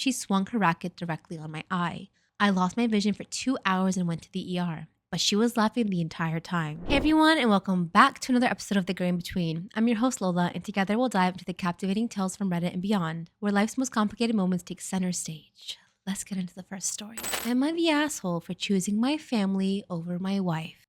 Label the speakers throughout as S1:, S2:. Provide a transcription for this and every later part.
S1: she swung her racket directly on my eye. I lost my vision for 2 hours and went to the ER. But she was laughing the entire time. Hey everyone, and welcome back to another episode of The Gray in Between. I'm your host Lola, and together we'll dive into the captivating tales from Reddit and beyond, where life's most complicated moments take center stage. Let's get into the first story. Am I the asshole for choosing my family over my wife?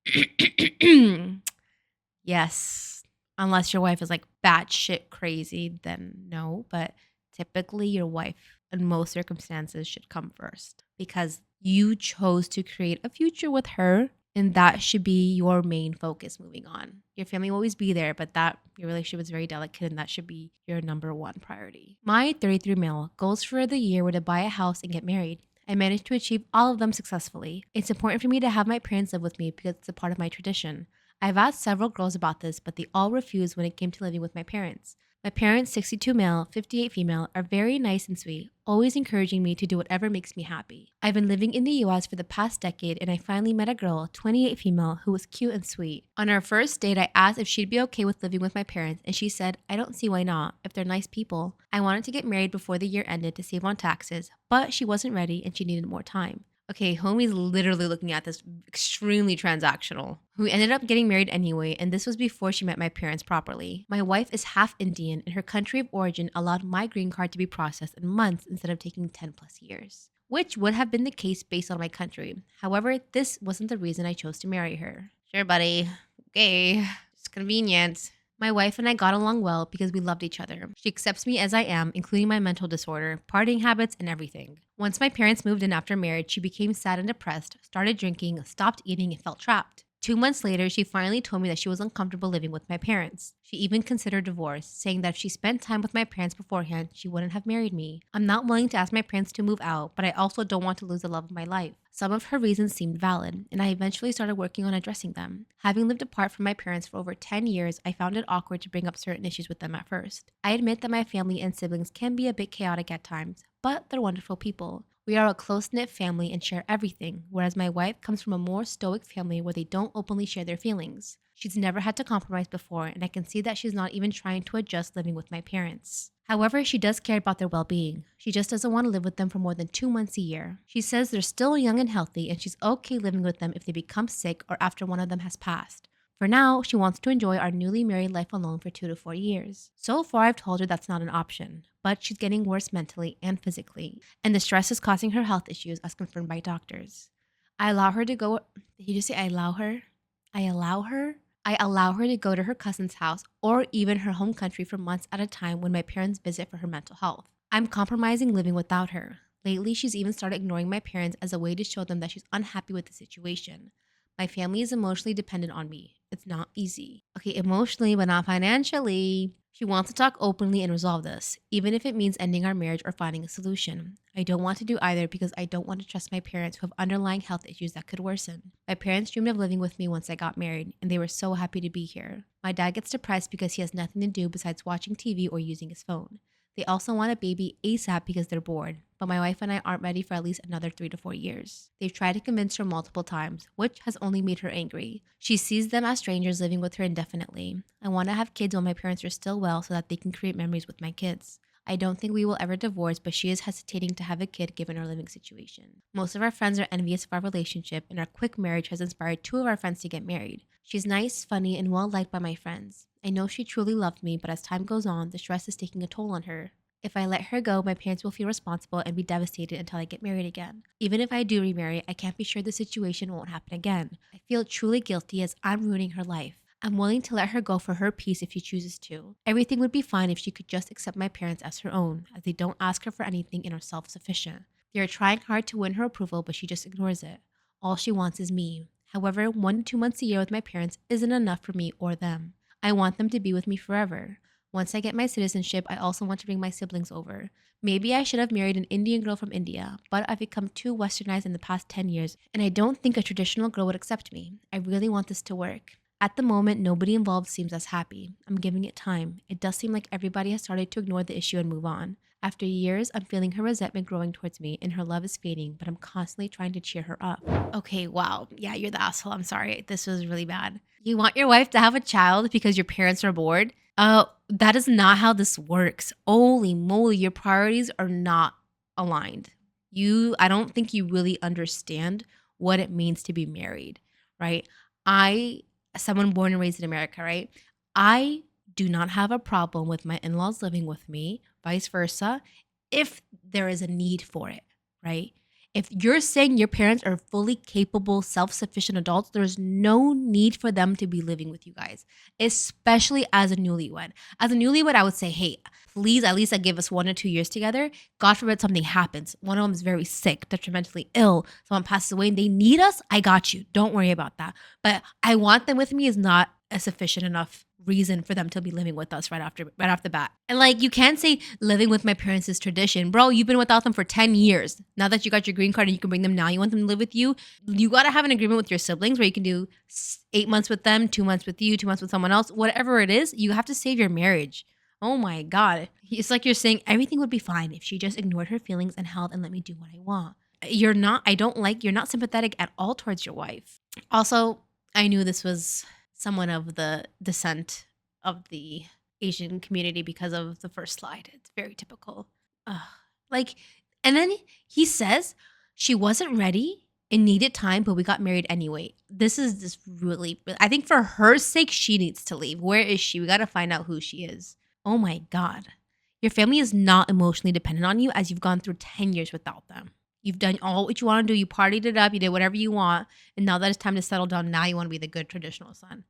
S1: Yes. Unless your wife is like batshit crazy, then no. But typically, your wife, in most circumstances, should come first because you chose to create a future with her, and that should be your main focus moving on. Your family will always be there, but that your relationship is very delicate, and that should be your number one priority. My 33 male goals for the year were to buy a house and get married. I managed to achieve all of them successfully. It's important for me to have my parents live with me because it's a part of my tradition. I've asked several girls about this, but they all refused when it came to living with my parents. My parents, 62 male, 58 female, are very nice and sweet, always encouraging me to do whatever makes me happy. I've been living in the US for the past decade, and I finally met a girl, 28 female, who was cute and sweet. On our first date, I asked if she'd be okay with living with my parents, and she said, I don't see why not, if they're nice people. I wanted to get married before the year ended to save on taxes, but she wasn't ready and she needed more time. Okay, homie's literally looking at this extremely transactional. We ended up getting married anyway, and this was before she met my parents properly. My wife is half Indian, and her country of origin allowed my green card to be processed in months instead of taking 10 plus years, which would have been the case based on my country. However, this wasn't the reason I chose to marry her. Sure, buddy. Okay, it's convenient. My wife and I got along well because we loved each other. She accepts me as I am, including my mental disorder, partying habits, and everything. Once my parents moved in after marriage, she became sad and depressed, started drinking, stopped eating, and felt trapped. 2 months later, she finally told me that she was uncomfortable living with my parents. She even considered divorce, saying that if she spent time with my parents beforehand, she wouldn't have married me. I'm not willing to ask my parents to move out, but I also don't want to lose the love of my life. Some of her reasons seemed valid, and I eventually started working on addressing them. Having lived apart from my parents for over 10 years, I found it awkward to bring up certain issues with them at first. I admit that my family and siblings can be a bit chaotic at times, but they're wonderful people. We are a close-knit family and share everything, whereas my wife comes from a more stoic family where they don't openly share their feelings. She's never had to compromise before, and I can see that she's not even trying to adjust living with my parents. However, she does care about their well-being. She just doesn't want to live with them for more than 2 months a year. She says they're still young and healthy, and she's okay living with them if they become sick or after one of them has passed. For now, she wants to enjoy our newly married life alone for 2 to 4 years. So far, I've told her that's not an option, but she's getting worse mentally and physically, and the stress is causing her health issues as confirmed by doctors. I allow her to go. Did you just say I allow her? I allow her? I allow her to go to her cousin's house or even her home country for months at a time when my parents visit for her mental health. I'm compromising living without her. Lately, she's even started ignoring my parents as a way to show them that she's unhappy with the situation. My family is emotionally dependent on me. It's not easy. Okay, emotionally, but not financially. She wants to talk openly and resolve this, even if it means ending our marriage or finding a solution. I don't want to do either because I don't want to trust my parents who have underlying health issues that could worsen. My parents dreamed of living with me once I got married, and they were so happy to be here. My dad gets depressed because he has nothing to do besides watching TV or using his phone. They also want a baby ASAP because they're bored, but my wife and I aren't ready for at least another 3 to 4 years. They've tried to convince her multiple times, which has only made her angry. She sees them as strangers living with her indefinitely. I want to have kids when my parents are still well so that they can create memories with my kids. I don't think we will ever divorce, but she is hesitating to have a kid given our living situation. Most of our friends are envious of our relationship, and our quick marriage has inspired 2 of our friends to get married. She's nice, funny, and well liked by my friends. I know she truly loved me, but as time goes on, the stress is taking a toll on her. If I let her go, my parents will feel responsible and be devastated until I get married again. Even if I do remarry, I can't be sure the situation won't happen again. I feel truly guilty as I'm ruining her life. I'm willing to let her go for her peace if she chooses to. Everything would be fine if she could just accept my parents as her own, as they don't ask her for anything and are self-sufficient. They are trying hard to win her approval, but she just ignores it. All she wants is me. However, 1 to 2 months a year with my parents isn't enough for me or them. I want them to be with me forever. Once I get my citizenship, I also want to bring my siblings over. Maybe I should have married an Indian girl from India, but I've become too westernized in the past 10 years, and I don't think a traditional girl would accept me. I really want this to work. At the moment, nobody involved seems as happy. I'm giving it time. It does seem like everybody has started to ignore the issue and move on. After years, I'm feeling her resentment growing towards me and her love is fading, but I'm constantly trying to cheer her up. Okay, wow. Yeah, you're the asshole. I'm sorry. This was really bad. You want your wife to have a child because your parents are bored? That is not how this works. Holy moly, your priorities are not aligned. I don't think you really understand what it means to be married, right? Someone born and raised in America, right? I do not have a problem with my in-laws living with me, vice versa, if there is a need for it, right? If you're saying your parents are fully capable, self-sufficient adults, there's no need for them to be living with you guys, especially as a newlywed. As a newlywed, I would say, hey, please at least give us 1 or 2 years together. God forbid something happens. One of them is very sick, detrimentally ill, someone passes away and they need us. I got you. Don't worry about that. But I want them with me is not a sufficient enough reason for them to be living with us right off the bat. And like, you can't say living with my parents is tradition. Bro, you've been without them for 10 years. Now that you got your green card and you can bring them now, you want them to live with you. You got to have an agreement with your siblings where you can do 8 months with them, 2 months with you, 2 months with someone else, whatever it is. You have to save your marriage. Oh my God. It's like you're saying everything would be fine if she just ignored her feelings and held and let me do what I want. You're not sympathetic at all towards your wife. Also, I knew this was someone of the descent of the Asian community because of the first slide. It's very typical. Ugh. Like, and then he says she wasn't ready and needed time, but we got married anyway. This is just really, I think for her sake, she needs to leave. Where is she? We got to find out who she is. Oh my God. Your family is not emotionally dependent on you as you've gone through 10 years without them. You've done all what you want to do. You partied it up. You did whatever you want. And now that it's time to settle down, now you want to be the good traditional son.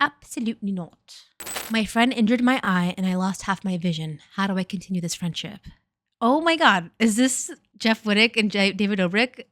S1: Absolutely not. My friend injured my eye and I lost half my vision. How do I continue this friendship? Oh my God. Is this Jeff Wittick and David Dobrik?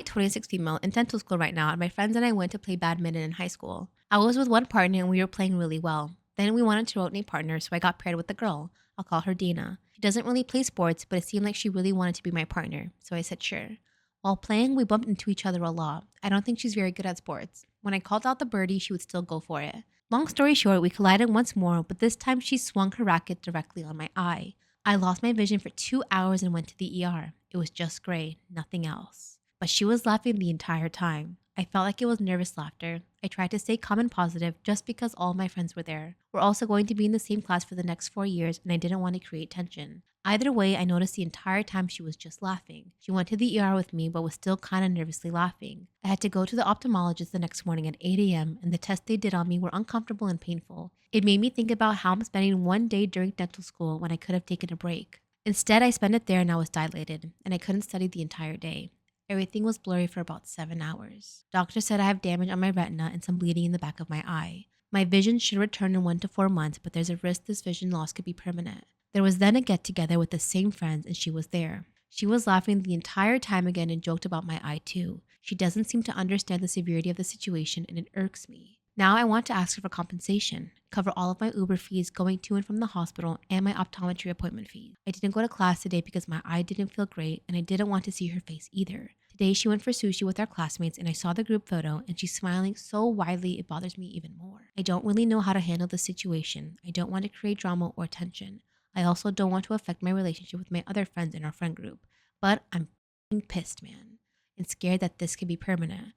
S1: 26 female, in dental school right now, and my friends and I went to play badminton in high school. I was with one partner and we were playing really well. Then we wanted to rotate partners, so I got paired with a girl. I'll call her Dina. She doesn't really play sports, but it seemed like she really wanted to be my partner, so I said sure. While playing, we bumped into each other a lot. I don't think she's very good at sports. When I called out the birdie, she would still go for it. Long story short, we collided once more, but this time she swung her racket directly on my eye. I lost my vision for 2 hours and went to the ER. It was just gray, nothing else. But she was laughing the entire time. I felt like it was nervous laughter. I tried to stay calm and positive just because all my friends were there. We're also going to be in the same class for the next 4 years and I didn't want to create tension. Either way, I noticed the entire time she was just laughing. She went to the ER with me but was still kind of nervously laughing. I had to go to the ophthalmologist the next morning at 8 a.m. and the tests they did on me were uncomfortable and painful. It made me think about how I'm spending one day during dental school when I could have taken a break. Instead, I spent it there and I was dilated and I couldn't study the entire day. Everything was blurry for about 7 hours. Doctor said I have damage on my retina and some bleeding in the back of my eye. My vision should return in 1 to 4 months, but there's a risk this vision loss could be permanent. There was then a get-together with the same friends and she was there. She was laughing the entire time again and joked about my eye too. She doesn't seem to understand the severity of the situation and it irks me. Now I want to ask her for compensation, cover all of my Uber fees going to and from the hospital and my optometry appointment fees. I didn't go to class today because my eye didn't feel great and I didn't want to see her face either. Today she went for sushi with our classmates and I saw the group photo and she's smiling so widely it bothers me even more. I don't really know how to handle the situation. I don't want to create drama or tension. I also don't want to affect my relationship with my other friends in our friend group. But I'm pissed, man, and scared that this could be permanent.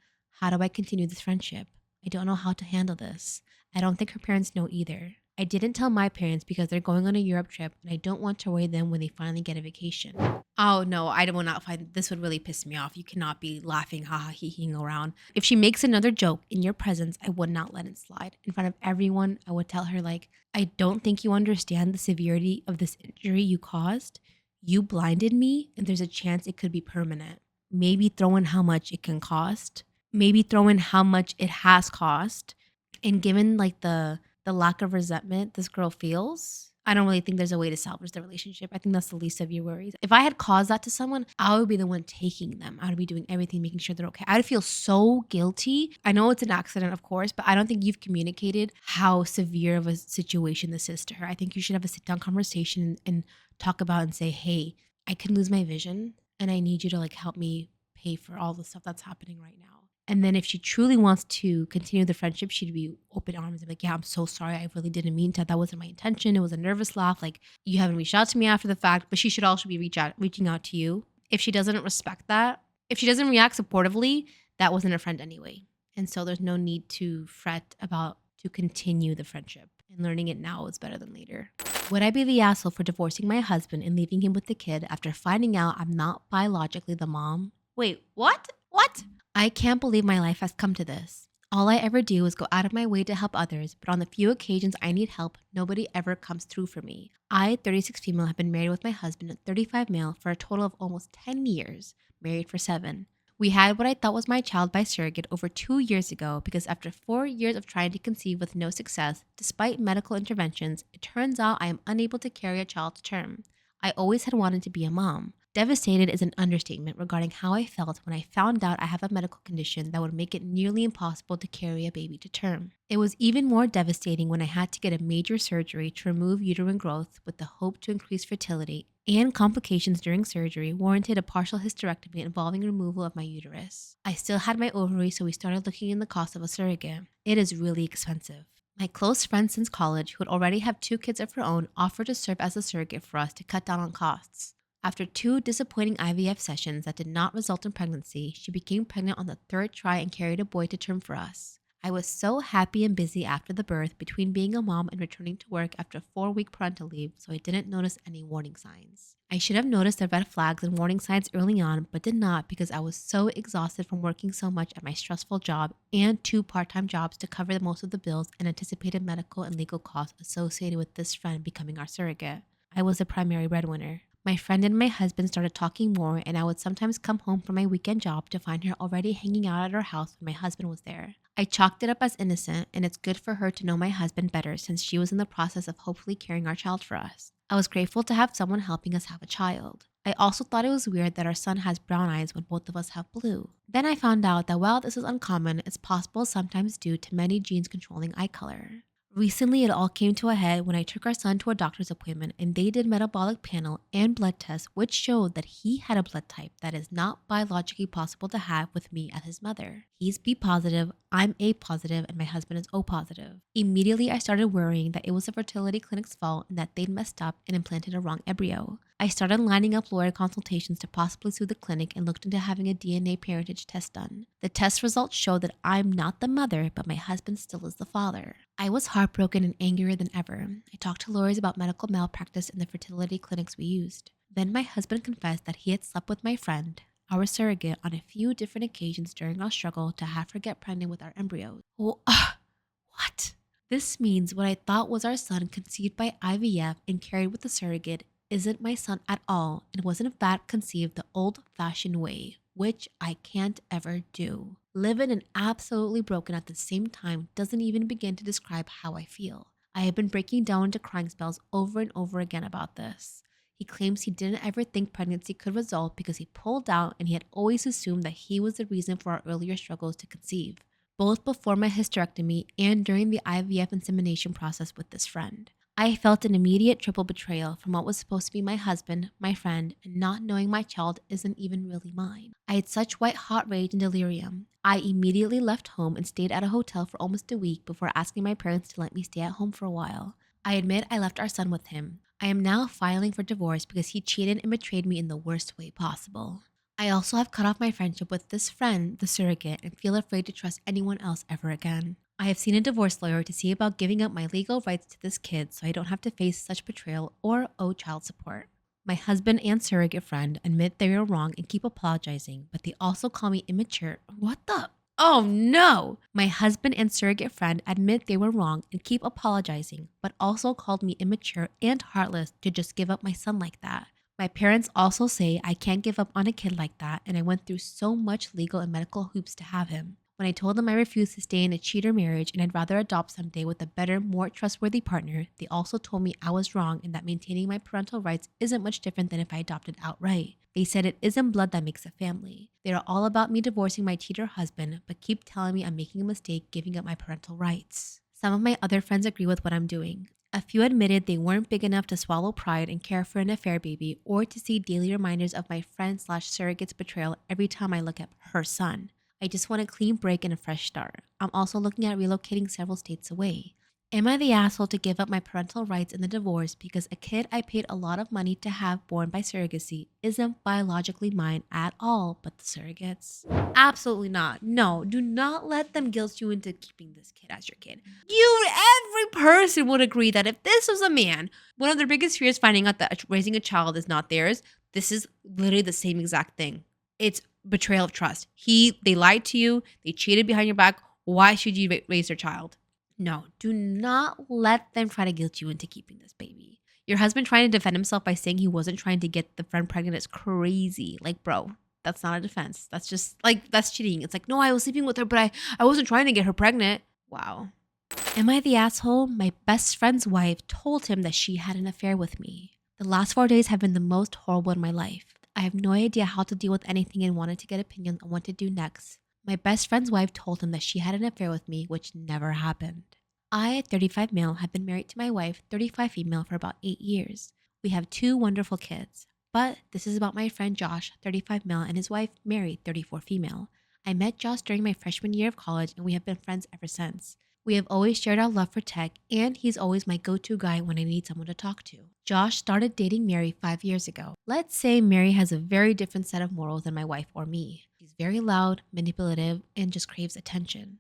S1: How do I continue this friendship? I don't know how to handle this. I don't think her parents know either. I didn't tell my parents because they're going on a Europe trip and I don't want to worry them when they finally get a vacation. Oh no, I will not find this would really piss me off. You cannot be laughing, haha, hee around. If she makes another joke in your presence, I would not let it slide. In front of everyone, I would tell her like, I don't think you understand the severity of this injury you caused. You blinded me and there's a chance it could be permanent. Maybe throw in how much it can cost. Maybe throw in how much it has cost. And given like the lack of resentment this girl feels, I don't really think there's a way to salvage the relationship. I think that's the least of your worries. If I had caused that to someone, I would be the one taking them. I would be doing everything, making sure they're okay. I would feel so guilty. I know it's an accident, of course, but I don't think you've communicated how severe of a situation this is to her. I think you should have a sit-down conversation and talk about and say, hey, I could lose my vision and I need you to like help me pay for all the stuff that's happening right now. And then if she truly wants to continue the friendship, she'd be open arms and like, yeah, I'm so sorry. I really didn't mean to. That wasn't my intention. It was a nervous laugh. Like, you haven't reached out to me after the fact, but she should also be reaching out to you. If she doesn't respect that, if she doesn't react supportively, that wasn't a friend anyway. And so there's no need to fret about to continue the friendship. And learning it now is better than later. Would I be the asshole for divorcing my husband and leaving him with the kid after finding out I'm not biologically the mom? Wait, what? What? I can't believe my life has come to this. All I ever do is go out of my way to help others, but on the few occasions I need help, nobody ever comes through for me. I, 36 female, have been married with my husband, 35 male, for a total of almost 10 years, married for 7. We had what I thought was my child by surrogate over 2 years ago because after 4 years of trying to conceive with no success, despite medical interventions, it turns out I am unable to carry a child to term. I always had wanted to be a mom. Devastated is an understatement regarding how I felt when I found out I have a medical condition that would make it nearly impossible to carry a baby to term. It was even more devastating when I had to get a major surgery to remove uterine growth with the hope to increase fertility, and complications during surgery warranted a partial hysterectomy involving removal of my uterus. I still had my ovaries, so we started looking in the cost of a surrogate. It is really expensive. My close friend since college, who would already have 2 kids of her own, offered to serve as a surrogate for us to cut down on costs. After 2 disappointing IVF sessions that did not result in pregnancy, she became pregnant on the 3rd try and carried a boy to term for us. I was so happy and busy after the birth between being a mom and returning to work after a 4-week parental leave, so I didn't notice any warning signs. I should have noticed the red flags and warning signs early on, but did not because I was so exhausted from working so much at my stressful job and 2 part-time jobs to cover most of the bills and anticipated medical and legal costs associated with this friend becoming our surrogate. I was the primary breadwinner. My friend and my husband started talking more, and I would sometimes come home from my weekend job to find her already hanging out at our house when my husband was there. I chalked it up as innocent, and it's good for her to know my husband better since she was in the process of hopefully carrying our child for us. I was grateful to have someone helping us have a child. I also thought it was weird that our son has brown eyes when both of us have blue. Then I found out that while this is uncommon, it's possible sometimes due to many genes controlling eye color. Recently, it all came to a head when I took our son to a doctor's appointment and they did metabolic panel and blood tests which showed that he had a blood type that is not biologically possible to have with me as his mother. He's B positive, I'm A positive, and my husband is O positive. Immediately, I started worrying that it was the fertility clinic's fault and that they'd messed up and implanted a wrong embryo. I started lining up lawyer consultations to possibly sue the clinic and looked into having a DNA parentage test done. The test results showed that I'm not the mother, but my husband still is the father. I was heartbroken and angrier than ever. I talked to lawyers about medical malpractice in the fertility clinics we used. Then my husband confessed that he had slept with my friend, our surrogate, on a few different occasions during our struggle to have her get pregnant with our embryos. What? This means what I thought was our son conceived by IVF and carried with the surrogate isn't my son at all and was in fact conceived the old-fashioned way, which I can't ever do. Living and absolutely broken at the same time doesn't even begin to describe how I feel. I have been breaking down into crying spells over and over again about this. He claims he didn't ever think pregnancy could result because he pulled out and he had always assumed that he was the reason for our earlier struggles to conceive, both before my hysterectomy and during the IVF insemination process with this friend. I felt an immediate triple betrayal from what was supposed to be my husband, my friend, and not knowing my child isn't even really mine. I had such white hot rage and delirium. I immediately left home and stayed at a hotel for almost a week before asking my parents to let me stay at home for a while. I admit I left our son with him. I am now filing for divorce because he cheated and betrayed me in the worst way possible. I also have cut off my friendship with this friend, the surrogate, and feel afraid to trust anyone else ever again. I have seen a divorce lawyer to see about giving up my legal rights to this kid so I don't have to face such betrayal or owe child support. My husband and surrogate friend admit they were wrong and keep apologizing, but they also call me immature. What the? Oh no! My husband and surrogate friend admit they were wrong and keep apologizing, but also called me immature and heartless to just give up my son like that. My parents also say I can't give up on a kid like that, and I went through so much legal and medical hoops to have him. When I told them I refused to stay in a cheater marriage and I'd rather adopt someday with a better, more trustworthy partner, they also told me I was wrong and that maintaining my parental rights isn't much different than if I adopted outright. They said it isn't blood that makes a family. They are all about me divorcing my cheater husband, but keep telling me I'm making a mistake giving up my parental rights. Some of my other friends agree with what I'm doing. A few admitted they weren't big enough to swallow pride and care for an affair baby or to see daily reminders of my friend/surrogate's betrayal every time I look at her son. I just want a clean break and a fresh start. I'm also looking at relocating several states away. Am I the asshole to give up my parental rights in the divorce because a kid I paid a lot of money to have born by surrogacy isn't biologically mine at all, but the surrogates? Absolutely not. No, do not let them guilt you into keeping this kid as your kid. Every person would agree that if this was a man, one of their biggest fears finding out that raising a child is not theirs, this is literally the same exact thing. It's betrayal of trust. They lied to you, they cheated behind your back. Why should you raise their child? No, do not let them try to guilt you into keeping this baby. Your husband trying to defend himself by saying he wasn't trying to get the friend pregnant is crazy. Like, bro, that's not a defense. That's just like, that's cheating. It's like, no, I was sleeping with her, but I wasn't trying to get her pregnant. Wow. Am I the asshole? My best friend's wife told him that she had an affair with me. The last 4 days have been the most horrible in my life. I have no idea how to deal with anything and wanted to get opinions on what to do next. My best friend's wife told him that she had an affair with me, which never happened. I, 35 male, have been married to my wife, 35 female, for about 8 years. We have 2 wonderful kids. But this is about my friend Josh, 35 male, and his wife, Mary, 34 female. I met Josh during my freshman year of college, and we have been friends ever since. We have always shared our love for tech, and he's always my go-to guy when I need someone to talk to. Josh started dating Mary 5 years ago. Let's say Mary has a very different set of morals than my wife or me. She's very loud, manipulative, and just craves attention.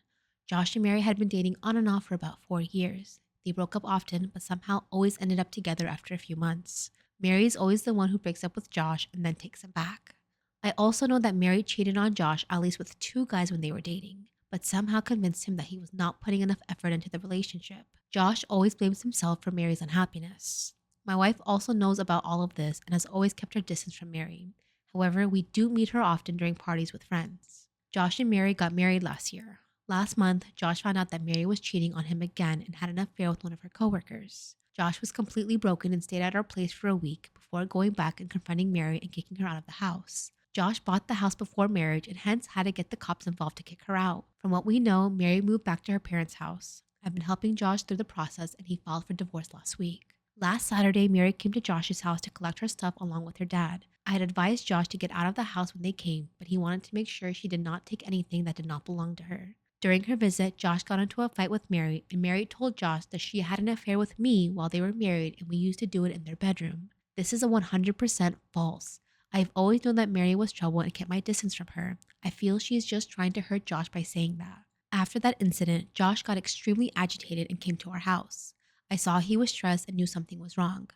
S1: Josh and Mary had been dating on and off for about 4 years. They broke up often, but somehow always ended up together after a few months. Mary is always the one who breaks up with Josh and then takes him back. I also know that Mary cheated on Josh at least with 2 guys when they were dating, but somehow convinced him that he was not putting enough effort into the relationship. Josh always blames himself for Mary's unhappiness. My wife also knows about all of this and has always kept her distance from Mary. However, we do meet her often during parties with friends. Josh and Mary got married last year. Last month, Josh found out that Mary was cheating on him again and had an affair with one of her coworkers. Josh was completely broken and stayed at our place for a week before going back and confronting Mary and kicking her out of the house. Josh bought the house before marriage and hence had to get the cops involved to kick her out. From what we know, Mary moved back to her parents' house. I've been helping Josh through the process and he filed for divorce last week. Last Saturday, Mary came to Josh's house to collect her stuff along with her dad. I had advised Josh to get out of the house when they came, but he wanted to make sure she did not take anything that did not belong to her. During her visit, Josh got into a fight with Mary, and Mary told Josh that she had an affair with me while they were married and we used to do it in their bedroom. This is a 100% false. I've always known that Mary was trouble and kept my distance from her. I feel she is just trying to hurt Josh by saying that. After that incident, Josh got extremely agitated and came to our house. I saw he was stressed and knew something was wrong.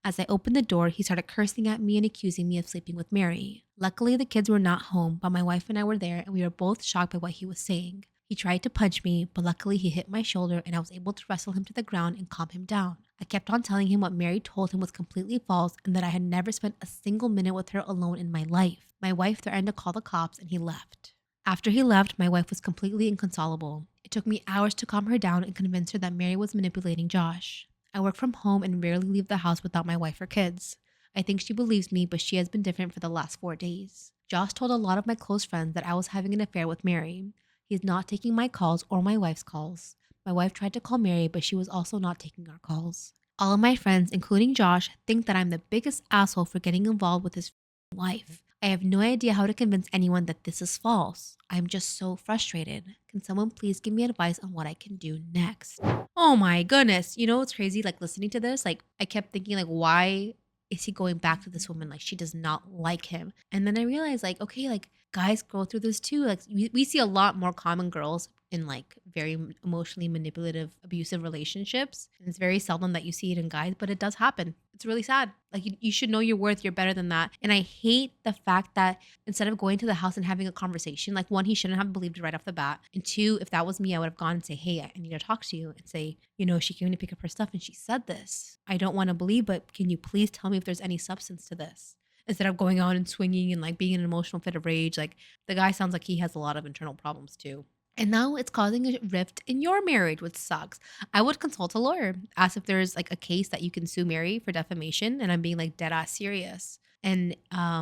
S1: As I opened the door, he started cursing at me and accusing me of sleeping with Mary. Luckily, the kids were not home, but my wife and I were there and we were both shocked by what he was saying. He tried to punch me, but luckily he hit my shoulder and I was able to wrestle him to the ground and calm him down. I kept on telling him what Mary told him was completely false and that I had never spent a single minute with her alone in my life. My wife threatened to call the cops and he left. After he left, my wife was completely inconsolable. It took me hours to calm her down and convince her that Mary was manipulating Josh. I work from home and rarely leave the house without my wife or kids. I think she believes me, but she has been different for the last 4 days. Josh told a lot of my close friends that I was having an affair with Mary. He's not taking my calls or my wife's calls. My wife tried to call Mary, but she was also not taking our calls. All of my friends, including Josh, think that I'm the biggest asshole for getting involved with his wife. I have no idea how to convince anyone that this is false. I'm just so frustrated. Can someone please give me advice on what I can do next? Oh my goodness. You know what's crazy? Like listening to this, like I kept thinking like, why is he going back to this woman? Like she does not like him. And then I realized like, okay, like guys go through this too. Like we see a lot more common girls in like very emotionally manipulative, abusive relationships. And it's very seldom that you see it in guys, but it does happen. It's really sad. Like you should know your worth. You're better than that. And I hate the fact that instead of going to the house and having a conversation, like one, he shouldn't have believed it right off the bat. And 2, if that was me, I would have gone and say, hey, I need to talk to you and say, you know, she came to pick up her stuff and she said this. I don't want to believe, but can you please tell me if there's any substance to this? Instead of going on and swinging and like being in an emotional fit of rage, like the guy sounds like he has a lot of internal problems too. And now it's causing a rift in your marriage, which sucks. I would consult a lawyer, ask if there's like a case that you can sue Mary for defamation. And I'm being like dead ass serious. and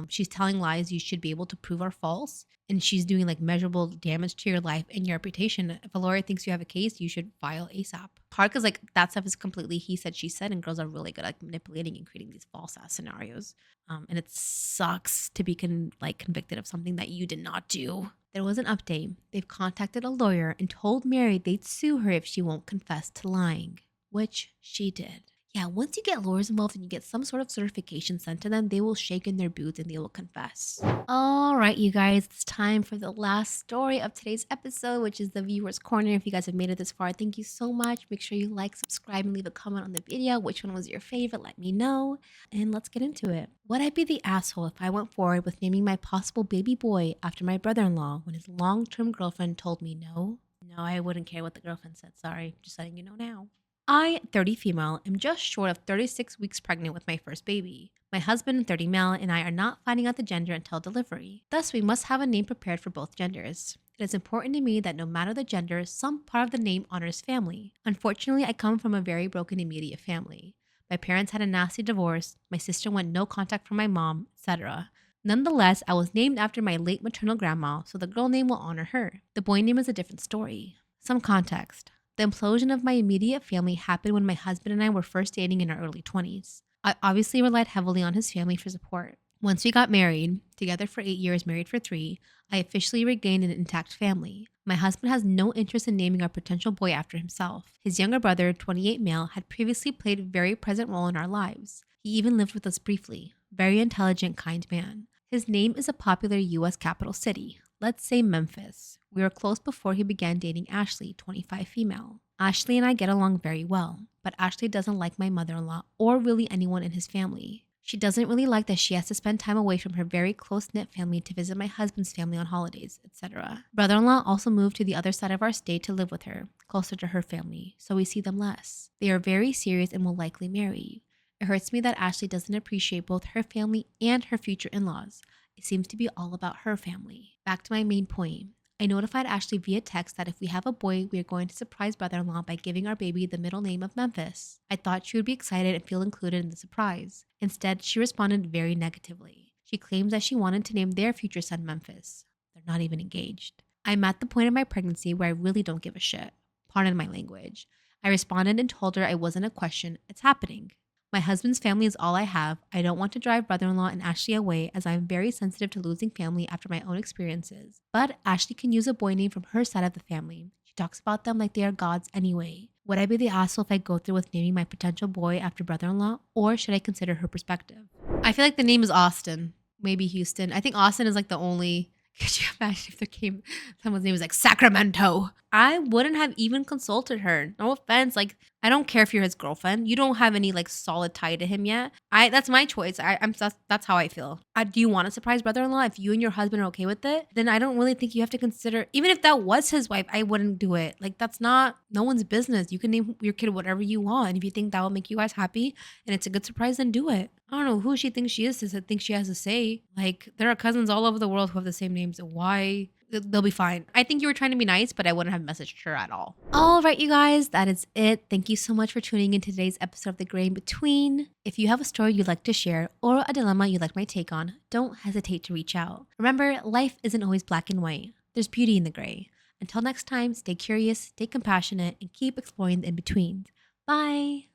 S1: she's telling lies you should be able to prove are false, and she's doing like measurable damage to your life and your reputation. If a lawyer thinks you have a case, you should file ASAP. Hard because like that stuff is completely he said, she said, and girls are really good at like manipulating and creating these false ass scenarios. And it sucks to be convicted of something that you did not do. There was an update. They've contacted a lawyer and told Mary they'd sue her if she won't confess to lying, which she did. Yeah, once you get lawyers involved and you get some sort of certification sent to them, they will shake in their boots and they will confess. All right, you guys, it's time for the last story of today's episode, which is the viewer's corner. If you guys have made it this far, thank you so much. Make sure you like, subscribe, and leave a comment on the video. Which one was your favorite? Let me know. And let's get into it. Would I be the asshole if I went forward with naming my possible baby boy after my brother-in-law when his long-term girlfriend told me no? No, I wouldn't care what the girlfriend said. Sorry, just letting you know now. I, 30 female, am just short of 36 weeks pregnant with my first baby. My husband, 30 male, and I are not finding out the gender until delivery. Thus, we must have a name prepared for both genders. It is important to me that no matter the gender, some part of the name honors family. Unfortunately, I come from a very broken immediate family. My parents had a nasty divorce, my sister went no contact from my mom, etc. Nonetheless, I was named after my late maternal grandma, so the girl name will honor her. The boy name is a different story. Some context. The implosion of my immediate family happened when my husband and I were first dating in our early 20s. I obviously relied heavily on his family for support. Once we got married, together for 8 years, married for 3, I officially regained an intact family. My husband has no interest in naming our potential boy after himself. His younger brother, 28 male, had previously played a very present role in our lives. He even lived with us briefly. Very intelligent, kind man. His name is a popular US capital city. Let's say Memphis. We were close before he began dating Ashley, 25 female. Ashley and I get along very well, but Ashley doesn't like my mother-in-law or really anyone in his family. She doesn't really like that she has to spend time away from her very close-knit family to visit my husband's family on holidays, etc. Brother-in-law also moved to the other side of our state to live with her, closer to her family, so we see them less. They are very serious and will likely marry. It hurts me that Ashley doesn't appreciate both her family and her future in-laws. It seems to be all about her family. Back to my main point. I notified Ashley via text that if we have a boy, we are going to surprise brother-in-law by giving our baby the middle name of Memphis. I thought she would be excited and feel included in the surprise. Instead, she responded very negatively. She claims that she wanted to name their future son Memphis. They're not even engaged. I'm at the point of my pregnancy where I really don't give a shit. Pardon my language. I responded and told her I wasn't a question, it's happening. My husband's family is all I have. I don't want to drive brother-in-law and Ashley away as I'm very sensitive to losing family after my own experiences. But Ashley can use a boy name from her side of the family. She talks about them like they are gods anyway. Would I be the asshole if I go through with naming my potential boy after brother-in-law, or should I consider her perspective? I feel like the name is Austin. Maybe Houston. I think Austin is like the only... Could you imagine if there came someone's name was like Sacramento? I wouldn't have even consulted her. No offense. Like, I don't care if you're his girlfriend. You don't have any like solid tie to him yet. That's my choice. That's how I feel. Do you want a surprise brother-in-law? If you and your husband are okay with it, then I don't really think you have to consider. Even if that was his wife, I wouldn't do it. Like, that's not no one's business. You can name your kid whatever you want. And if you think that will make you guys happy and it's a good surprise, then do it. I don't know who she thinks she is to think she has a say. Like, there are cousins all over the world who have the same names. Why? They'll be fine. I think you were trying to be nice, but I wouldn't have messaged her at all. All right, you guys, that is it. Thank you so much for tuning in to today's episode of The Gray in Between. If you have a story you'd like to share or a dilemma you'd like my take on, don't hesitate to reach out. Remember, life isn't always black and white. There's beauty in the gray. Until next time, stay curious, stay compassionate, and keep exploring the in-betweens. Bye.